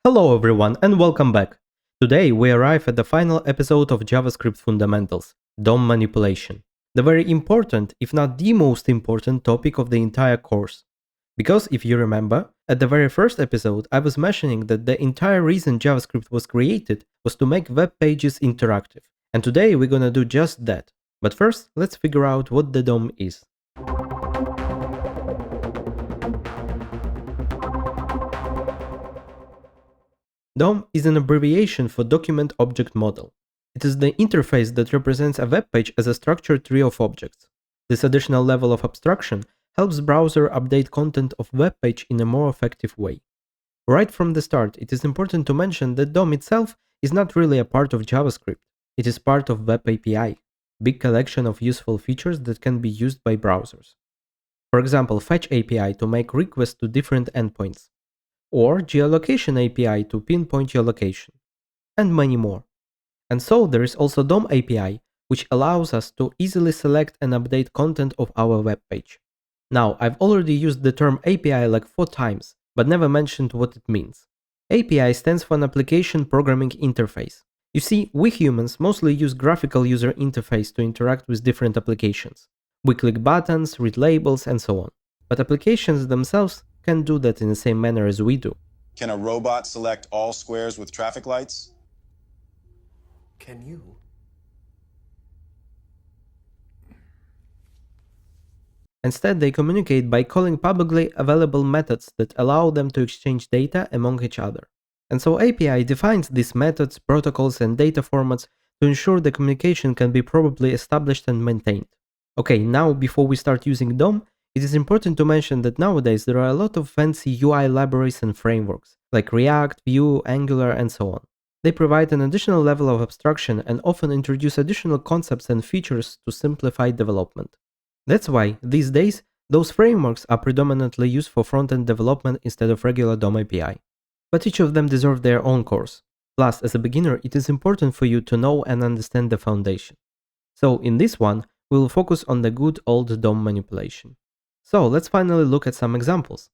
Hello everyone and welcome back. Today we arrive at the final episode of JavaScript Fundamentals, DOM manipulation. The very important, if not the most important topic of the entire course. Because if you remember, at the very first episode I was mentioning that the entire reason JavaScript was created was to make web pages interactive. And today we're gonna do just that. But first, let's figure out what the DOM is. DOM is an abbreviation for Document Object Model. It is the interface that represents a web page as a structured tree of objects. This additional level of abstraction helps browser update content of web page in a more effective way. Right from the start, it is important to mention that DOM itself is not really a part of JavaScript. It is part of Web API, big collection of useful features that can be used by browsers. For example, Fetch API to make requests to different endpoints, or Geolocation API to pinpoint your location, and many more. And so there is also DOM API, which allows us to easily select and update content of our web page. Now, I've already used the term API like 4 times, but never mentioned what it means. API stands for an Application Programming Interface. You see, we humans mostly use graphical user interface to interact with different applications. We click buttons, read labels, and so on. But applications themselves can do that in the same manner as we do. Can a robot select all squares with traffic lights? Can you? Instead, they communicate by calling publicly available methods that allow them to exchange data among each other. And so API defines these methods, protocols, and data formats to ensure the communication can be properly established and maintained. Okay, now before we start using DOM, it is important to mention that nowadays there are a lot of fancy UI libraries and frameworks, like React, Vue, Angular, and so on. They provide an additional level of abstraction and often introduce additional concepts and features to simplify development. That's why, these days, those frameworks are predominantly used for front-end development instead of regular DOM API. But each of them deserve their own course. Plus, as a beginner, it is important for you to know and understand the foundation. So in this one, we will focus on the good old DOM manipulation. So let's finally look at some examples.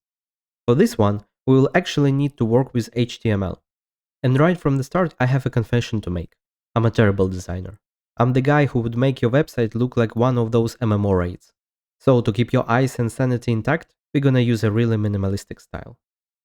For this one, we will actually need to work with HTML. And right from the start, I have a confession to make. I'm a terrible designer. I'm the guy who would make your website look like one of those MMO raids. So to keep your eyes and sanity intact, we're gonna use a really minimalistic style.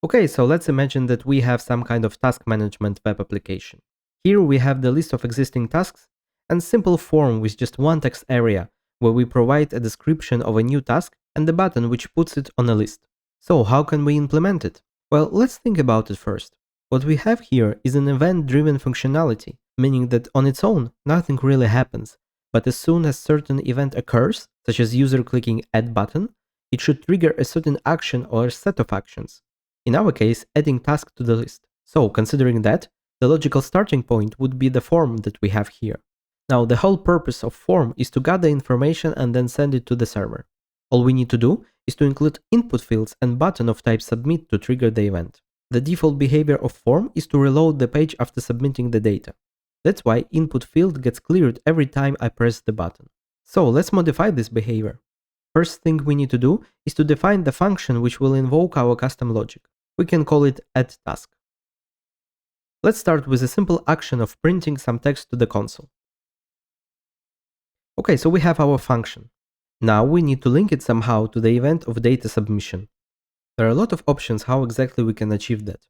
Okay, so let's imagine that we have some kind of task management web application. Here we have the list of existing tasks and simple form with just one text area where we provide a description of a new task and the button which puts it on a list. So how can we implement it? Well, let's think about it first. What we have here is an event-driven functionality, meaning that on its own, nothing really happens, but as soon as certain event occurs, such as user clicking Add button, it should trigger a certain action or a set of actions. In our case, adding task to the list. So, considering that, the logical starting point would be the form that we have here. Now, the whole purpose of form is to gather information and then send it to the server. All we need to do is to include input fields and button of type submit to trigger the event. The default behavior of form is to reload the page after submitting the data. That's why input field gets cleared every time I press the button. So let's modify this behavior. First thing we need to do is to define the function which will invoke our custom logic. We can call it addTask. Let's start with a simple action of printing some text to the console. Okay, so we have our function. Now we need to link it somehow to the event of data submission. There are a lot of options how exactly we can achieve that.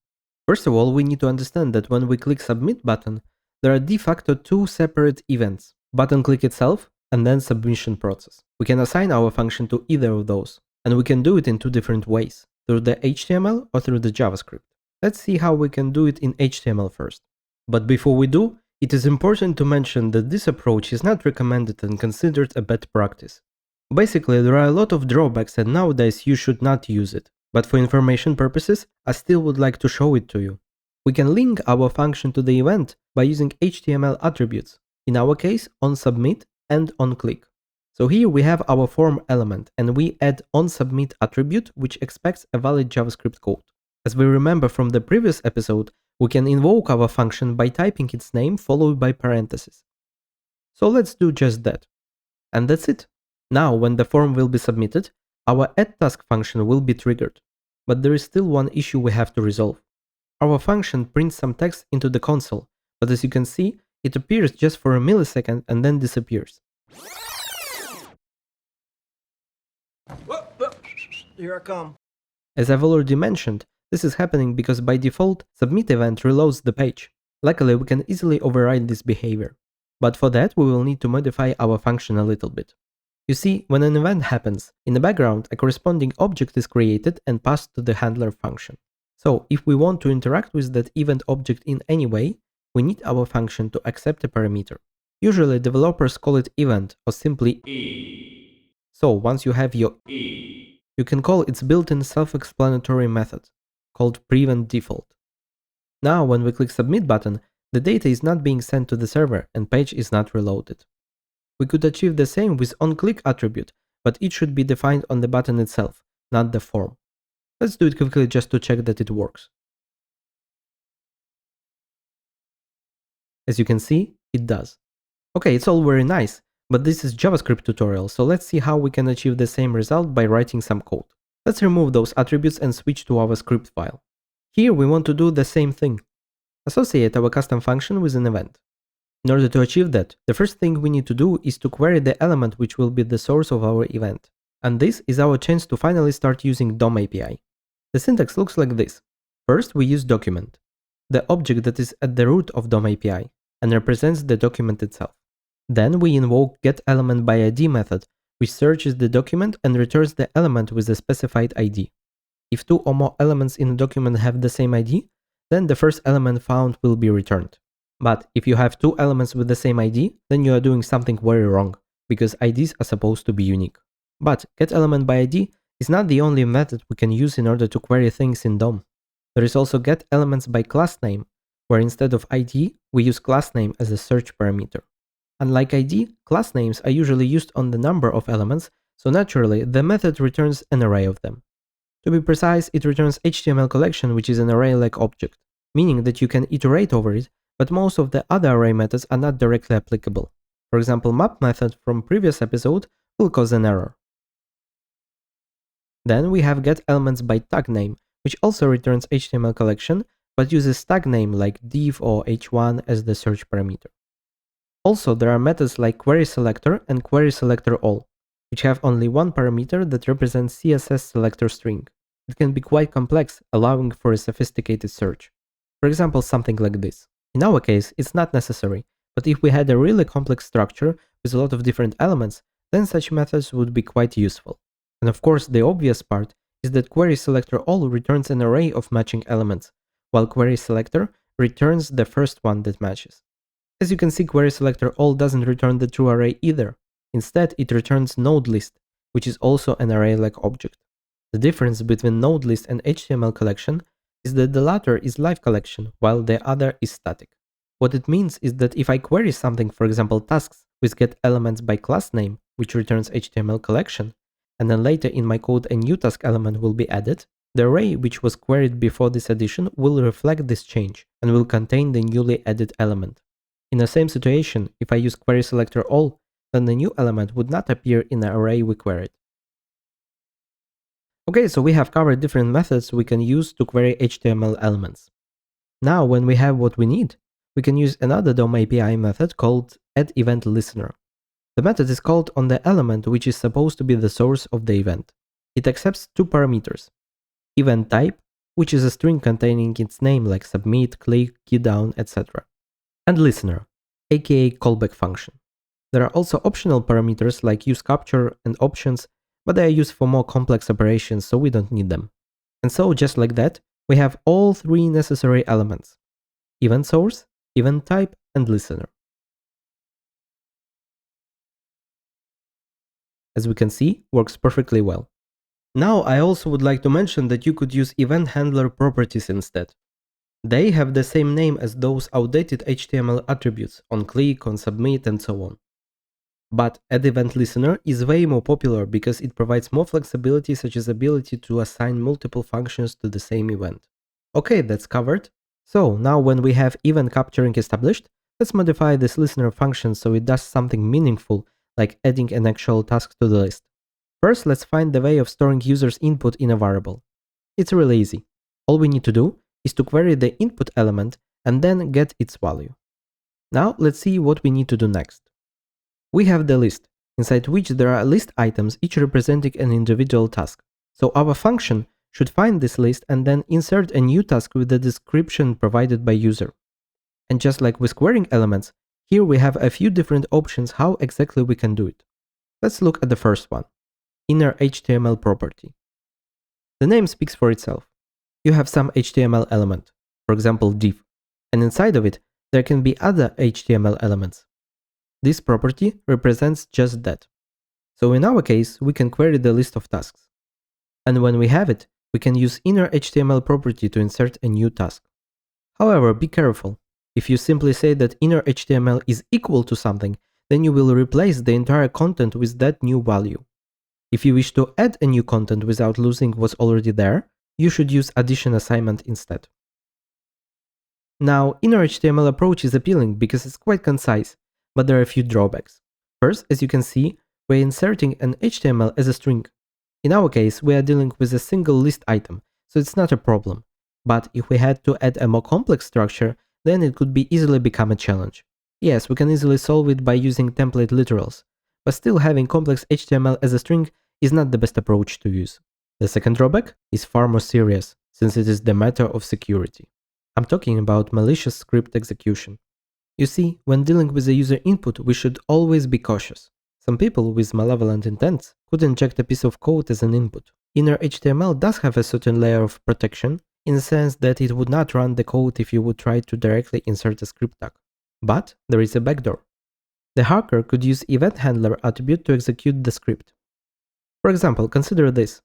First of all, we need to understand that when we click submit button, there are de facto 2 separate events, button click itself and then submission process. We can assign our function to either of those, and we can do it in 2 different ways, through the HTML or through the JavaScript. Let's see how we can do it in HTML first. But before we do, it is important to mention that this approach is not recommended and considered a bad practice. Basically, there are a lot of drawbacks and nowadays you should not use it. But for information purposes, I still would like to show it to you. We can link our function to the event by using HTML attributes, in our case onSubmit and onClick. So here we have our form element and we add onSubmit attribute which expects a valid JavaScript code. As we remember from the previous episode, we can invoke our function by typing its name followed by parentheses. So let's do just that. And that's it. Now when the form will be submitted, our addTask function will be triggered. But there is still one issue we have to resolve. Our function prints some text into the console, but as you can see, it appears just for a millisecond and then disappears. Here I come. As I've already mentioned, this is happening because by default, submit event reloads the page. Luckily, we can easily override this behavior. But for that, we will need to modify our function a little bit. You see, when an event happens, in the background, a corresponding object is created and passed to the handler function. So if we want to interact with that event object in any way, we need our function to accept a parameter. Usually developers call it event or simply E. So once you have your E. you can call its built-in self-explanatory method, called prevent_default. Now when we click submit button, the data is not being sent to the server and page is not reloaded. We could achieve the same with onClick attribute, but it should be defined on the button itself, not the form. Let's do it quickly just to check that it works. As you can see, it does. Okay, it's all very nice, but this is JavaScript tutorial, so let's see how we can achieve the same result by writing some code. Let's remove those attributes and switch to our script file. Here we want to do the same thing. Associate our custom function with an event. In order to achieve that, the first thing we need to do is to query the element which will be the source of our event. And this is our chance to finally start using DOM API. The syntax looks like this. First we use document, the object that is at the root of DOM API and represents the document itself. Then we invoke getElementById method, which searches the document and returns the element with the specified ID. If two or more elements in a document have the same ID, then the first element found will be returned. But if you have two elements with the same ID, then you are doing something very wrong, because IDs are supposed to be unique. But getElementById is not the only method we can use in order to query things in DOM. There is also getElementsByClassName, where instead of ID, we use className as a search parameter. Unlike ID, class names are usually used on the number of elements, so naturally the method returns an array of them. To be precise, it returns HTML collection, which is an array-like object, meaning that you can iterate over it, but most of the other array methods are not directly applicable. For example, map method from previous episode will cause an error. Then we have getElementsByTagName, which also returns HTML collection, but uses tag name like div or h1 as the search parameter. Also, there are methods like querySelector and querySelectorAll, which have only one parameter that represents CSS selector string. It can be quite complex, allowing for a sophisticated search. For example, something like this. In our case, it's not necessary, but if we had a really complex structure with a lot of different elements, then such methods would be quite useful. And of course, the obvious part is that querySelectorAll returns an array of matching elements, while querySelector returns the first one that matches. As you can see, querySelectorAll doesn't return the true array either. Instead, it returns nodeList, which is also an array-like object. The difference between nodeList and HTML collection is that the latter is live collection, while the other is static. What it means is that if I query something, for example tasks, with getElementsByClassName, which returns HTML collection, and then later in my code a new task element will be added, the array which was queried before this addition will reflect this change and will contain the newly added element. In the same situation, if I use querySelectorAll, then the new element would not appear in the array we queried. Okay, so we have covered different methods we can use to query HTML elements. Now, when we have what we need, we can use another DOM API method called addEventListener. The method is called on the element which is supposed to be the source of the event. It accepts two parameters: event type, which is a string containing its name like submit, click, keydown, etc., and listener, aka callback function. There are also optional parameters like useCapture and options, but they are used for more complex operations, so we don't need them. And so, just like that, we have all three necessary elements: event source, event type, and listener. As we can see, works perfectly well. Now, I also would like to mention that you could use event handler properties instead. They have the same name as those outdated HTML attributes on click, on submit, and so on. But addEventListener is way more popular because it provides more flexibility, such as ability to assign multiple functions to the same event. Okay, that's covered. So now when we have event capturing established, let's modify this listener function so it does something meaningful, like adding an actual task to the list. First, let's find the way of storing user's input in a variable. It's really easy. All we need to do is to query the input element and then get its value. Now let's see what we need to do next. We have the list, inside which there are list items each representing an individual task. So our function should find this list and then insert a new task with the description provided by user. And just like with querying elements, here we have a few different options how exactly we can do it. Let's look at the first one, innerHTML property. The name speaks for itself. You have some HTML element, for example div, and inside of it there can be other HTML elements. This property represents just that. So in our case, we can query the list of tasks. And when we have it, we can use innerHTML property to insert a new task. However, be careful. If you simply say that innerHTML is equal to something, then you will replace the entire content with that new value. If you wish to add a new content without losing what's already there, you should use addition assignment instead. Now, innerHTML approach is appealing because it's quite concise, but there are a few drawbacks. First, as you can see, we're inserting an HTML as a string. In our case, we are dealing with a single list item, so it's not a problem. But if we had to add a more complex structure, then it could easily become a challenge. Yes, we can easily solve it by using template literals, but still having complex HTML as a string is not the best approach to use. The second drawback is far more serious, since it is the matter of security. I'm talking about malicious script execution. You see, when dealing with a user input, we should always be cautious. Some people with malevolent intents could inject a piece of code as an input. innerHTML does have a certain layer of protection, in the sense that it would not run the code if you would try to directly insert a script tag. But there is a backdoor. The hacker could use event-handler attribute to execute the script. For example, consider this.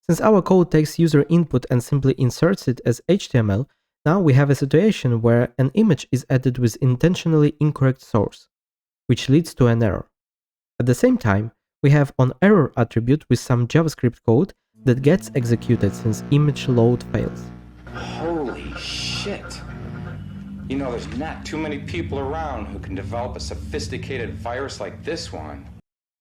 Since our code takes user input and simply inserts it as HTML, now we have a situation where an image is added with intentionally incorrect source, which leads to an error. At the same time, we have onError attribute with some JavaScript code that gets executed since image load fails. Holy shit. You know, there's not too many people around who can develop a sophisticated virus like this one.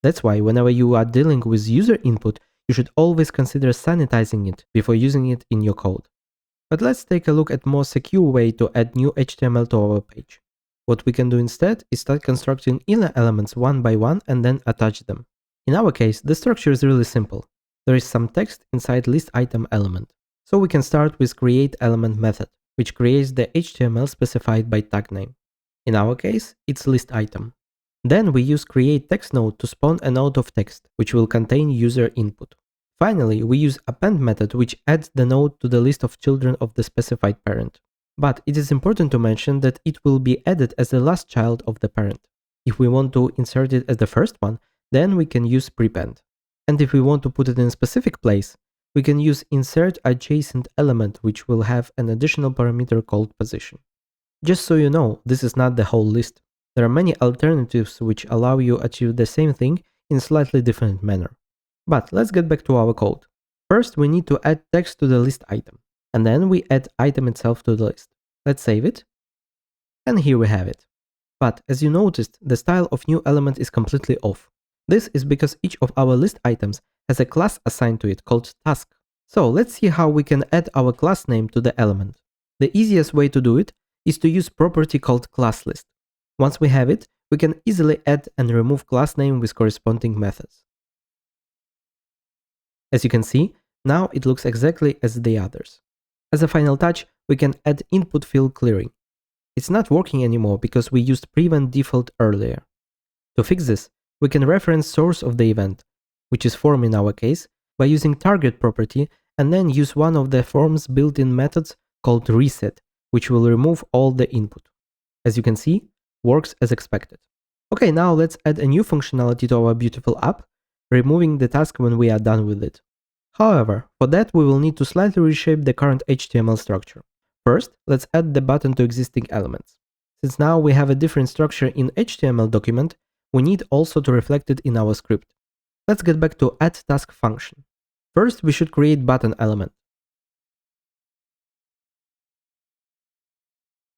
That's why whenever you are dealing with user input, you should always consider sanitizing it before using it in your code. But let's take a look at a more secure way to add new HTML to our page. What we can do instead is start constructing inner elements one by one and then attach them. In our case, the structure is really simple. There is some text inside list item element. So we can start with createElement method, which creates the HTML specified by tag name. In our case, it's list item. Then we use createTextNode to spawn a node of text, which will contain user input. Finally, we use append method, which adds the node to the list of children of the specified parent. But it is important to mention that it will be added as the last child of the parent. If we want to insert it as the first one, then we can use prepend. And if we want to put it in a specific place, we can use insertAdjacentElement, which will have an additional parameter called position. Just so you know, this is not the whole list. There are many alternatives which allow you to achieve the same thing in a slightly different manner. But let's get back to our code. First, we need to add text to the list item, and then we add item itself to the list. Let's save it. And here we have it. But as you noticed, the style of new element is completely off. This is because each of our list items has a class assigned to it called task. So let's see how we can add our class name to the element. The easiest way to do it is to use property called classList. Once we have it, we can easily add and remove class name with corresponding methods. As you can see, now it looks exactly as the others. As a final touch, we can add input field clearing. It's not working anymore because we used prevent default earlier. To fix this, we can reference source of the event, which is form in our case, by using target property and then use one of the form's built-in methods called reset, which will remove all the input. As you can see, works as expected. Okay, now let's add a new functionality to our beautiful app, removing the task when we are done with it. However, for that we will need to slightly reshape the current HTML structure. First, let's add the button to existing elements. Since now we have a different structure in HTML document, we need also to reflect it in our script. Let's get back to addTask function. First, we should create button element.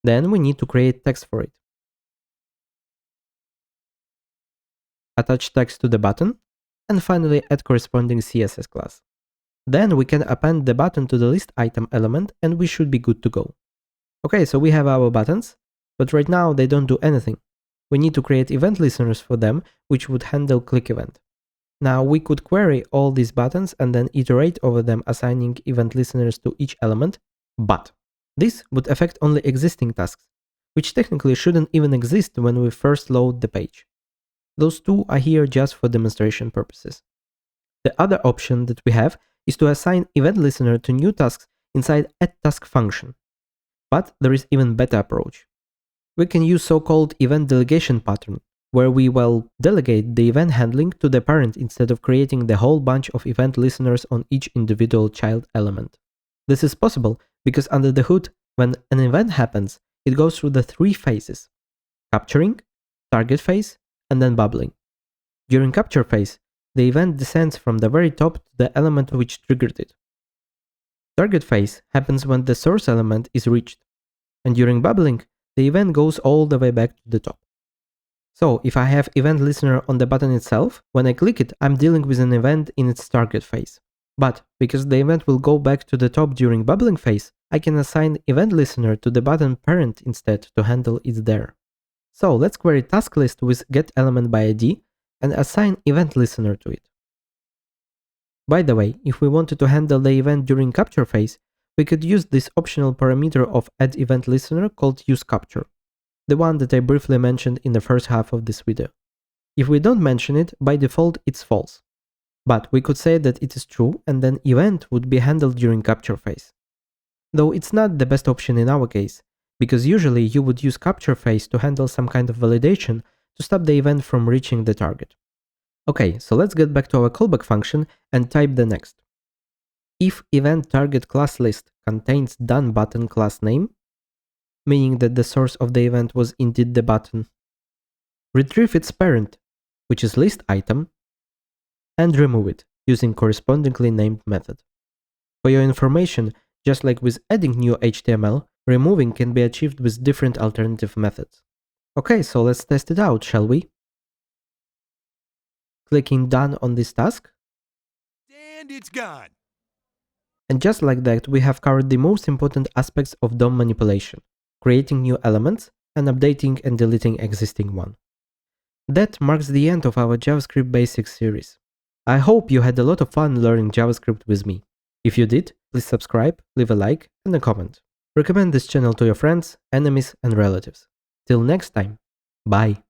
Then we need to create text for it. Attach text to the button, and finally add corresponding CSS class. Then we can append the button to the list item element and we should be good to go. Okay, so we have our buttons, but right now they don't do anything. We need to create event listeners for them, which would handle click event. Now we could query all these buttons and then iterate over them, assigning event listeners to each element, but this would affect only existing tasks, which technically shouldn't even exist when we first load the page. Those two are here just for demonstration purposes. The other option that we have is to assign event listener to new tasks inside addTask function. But there is even better approach. We can use so-called event delegation pattern, where we will delegate the event handling to the parent instead of creating the whole bunch of event listeners on each individual child element. This is possible because under the hood, when an event happens, it goes through the three phases: capturing, target phase, and then bubbling. During capture phase, the event descends from the very top to the element which triggered it. Target phase happens when the source element is reached, and during bubbling, the event goes all the way back to the top. So if I have event listener on the button itself, when I click it, I'm dealing with an event in its target phase. But because the event will go back to the top during bubbling phase, I can assign event listener to the button parent instead to handle it there. So let's query task list with getElementById and assign event listener to it. By the way, if we wanted to handle the event during capture phase, we could use this optional parameter of addEventListener called useCapture, the one that I briefly mentioned in the first half of this video. If we don't mention it, by default it's false. But we could say that it is true and then event would be handled during capture phase. Though it's not the best option in our case, because usually you would use capture phase to handle some kind of validation to stop the event from reaching the target. Okay, so let's get back to our callback function and type the next. If event target class list contains done button class name, meaning that the source of the event was indeed the button, retrieve its parent, which is list item, and remove it using correspondingly named method. For your information, just like with adding new HTML, removing can be achieved with different alternative methods. Okay, so let's test it out, shall we? Clicking done on this task. And it's gone. And just like that, we have covered the most important aspects of DOM manipulation, creating new elements and updating and deleting existing one. That marks the end of our JavaScript Basics series. I hope you had a lot of fun learning JavaScript with me. If you did, please subscribe, leave a like and a comment. Recommend this channel to your friends, enemies and relatives. Till next time, bye!